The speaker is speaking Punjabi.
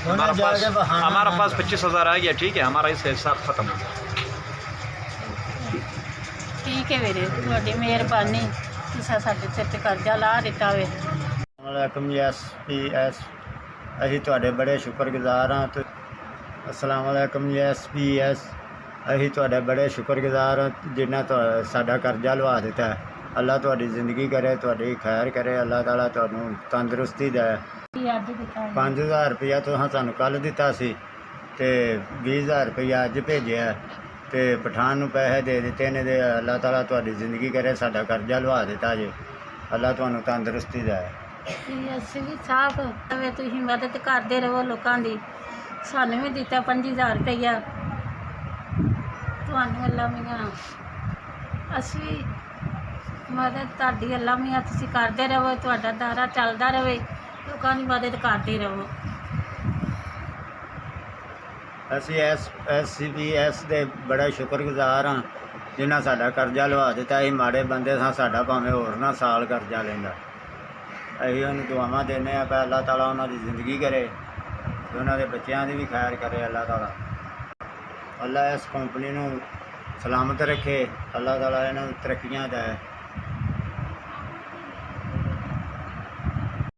हमारा पास 25,000 आ गया, ठीक है, हमारा इसका हिसाब खत्म हो गया। ठीक है ਵੀਰੇ, ਤੁਹਾਡੀ ਮਿਹਰਬਾਨੀ, ਤੁਸੀਂ ਸਾਡੇ ਸਿਰ ਤੇ ਕਰਜ਼ਾ ਲਾ ਦਿੱਤਾ ਵੇ। ਵਾਲੇਕੁਮ ਐਸਪੀਐਸ, ਅਸੀਂ ਤੁਹਾਡੇ ਬੜੇ ਸ਼ੁਕਰਗੁਜ਼ਾਰ ਹਾਂ। अस्सलाम वालेकुम एसपीएस, ਅਸੀਂ ਤੁਹਾਡੇ ਬੜੇ ਸ਼ੁਕਰਗੁਜ਼ਾਰ ਹਾਂ ਜਿਨ੍ਹਾਂ ਸਾਡਾ ਕਰਜ਼ਾ ਲਵਾ ਦਿੱਤਾ ਹੈ। ਅੱਲਾ ਤੁਹਾਡੀ ਜ਼ਿੰਦਗੀ ਕਰੇ, ਤੁਹਾਡੀ ਖੈਰ ਕਰੇ, ਅੱਲਾ ਤਾਲਾ ਤੁਹਾਨੂੰ ਤੰਦਰੁਸਤੀ ਦੇ। 5000 ਰੁਪਇਆ ਤੁਸੀਂ ਸਾਨੂੰ ਕੱਲ੍ਹ ਦਿੱਤਾ ਸੀ ਅਤੇ 20,000 ਰੁਪਇਆ ਅੱਜ ਭੇਜਿਆ ਅਤੇ ਪਠਾਨ ਨੂੰ ਪੈਸੇ ਦੇ ਦਿੱਤੇ ਨੇ। ਦੇ ਅੱਲਾ ਤਾਲਾ ਤੁਹਾਡੀ ਜ਼ਿੰਦਗੀ ਕਰੇ, ਸਾਡਾ ਕਰਜ਼ਾ ਲਵਾ ਦਿੱਤਾ ਜੇ, ਅੱਲਾ ਤੁਹਾਨੂੰ ਤੰਦਰੁਸਤੀ ਦੇ। ਅਸੀਂ ਵੀ ਸਾਫ ਤਵੇ, ਤੁਸੀਂ ਮਦਦ ਕਰਦੇ ਰਹੋ ਲੋਕਾਂ ਦੀ। ਸਾਨੂੰ ਵੀ ਦਿੱਤਾ 5000 ਰੁਪਇਆ, ਤੁਹਾਨੂੰ ਅੱਲਾ ਮੀਆਂ, ਅਸੀਂ ਵੀ ਮਦਦ ਤੁਹਾਡੀ ਅੱਲਾ ਮੀਆਂ ਤੁਸੀਂ ਕਰਦੇ ਰਹੋ, ਤੁਹਾਡਾ ਦਾਰਾ ਚੱਲਦਾ ਰਹੇ, ਲੋਕਾਂ ਦੀ ਮਦਦ ਕਰਦੇ ਰਹੋ। ਅਸੀਂ SCPS ਦੇ ਬੜਾ ਸ਼ੁਕਰਗੁਜ਼ਾਰ ਹਾਂ ਜਿਨ੍ਹਾਂ ਸਾਡਾ ਕਰਜ਼ਾ ਲਵਾ ਦਿੱਤਾ। ਅਸੀਂ ਮਾੜੇ ਬੰਦੇ ਸਾਂ, ਸਾਡਾ ਭਾਵੇਂ ਹੋਰ ਨਾ ਸਾਲ ਕਰਜ਼ਾ ਲੈਂਦਾ। ਅਸੀਂ ਉਹਨੂੰ ਦੁਆਵਾਂ ਦਿੰਦੇ ਹਾਂ ਕਿ ਅੱਲਾ ਤਾਲਾ ਉਹਨਾਂ ਦੀ ਜ਼ਿੰਦਗੀ ਕਰੇ ਅਤੇ ਉਹਨਾਂ ਦੇ ਬੱਚਿਆਂ ਦੀ ਵੀ ਖੈਰ ਕਰੇ। ਅੱਲਾ ਤਾਲਾ ਅੱਲਾ ਇਸ ਕੰਪਨੀ ਨੂੰ ਸਲਾਮਤ ਰੱਖੇ, ਅੱਲਾ ਤਾਲਾ ਇਹਨਾਂ ਨੂੰ ਤਰੱਕੀਆਂ ਦੇ।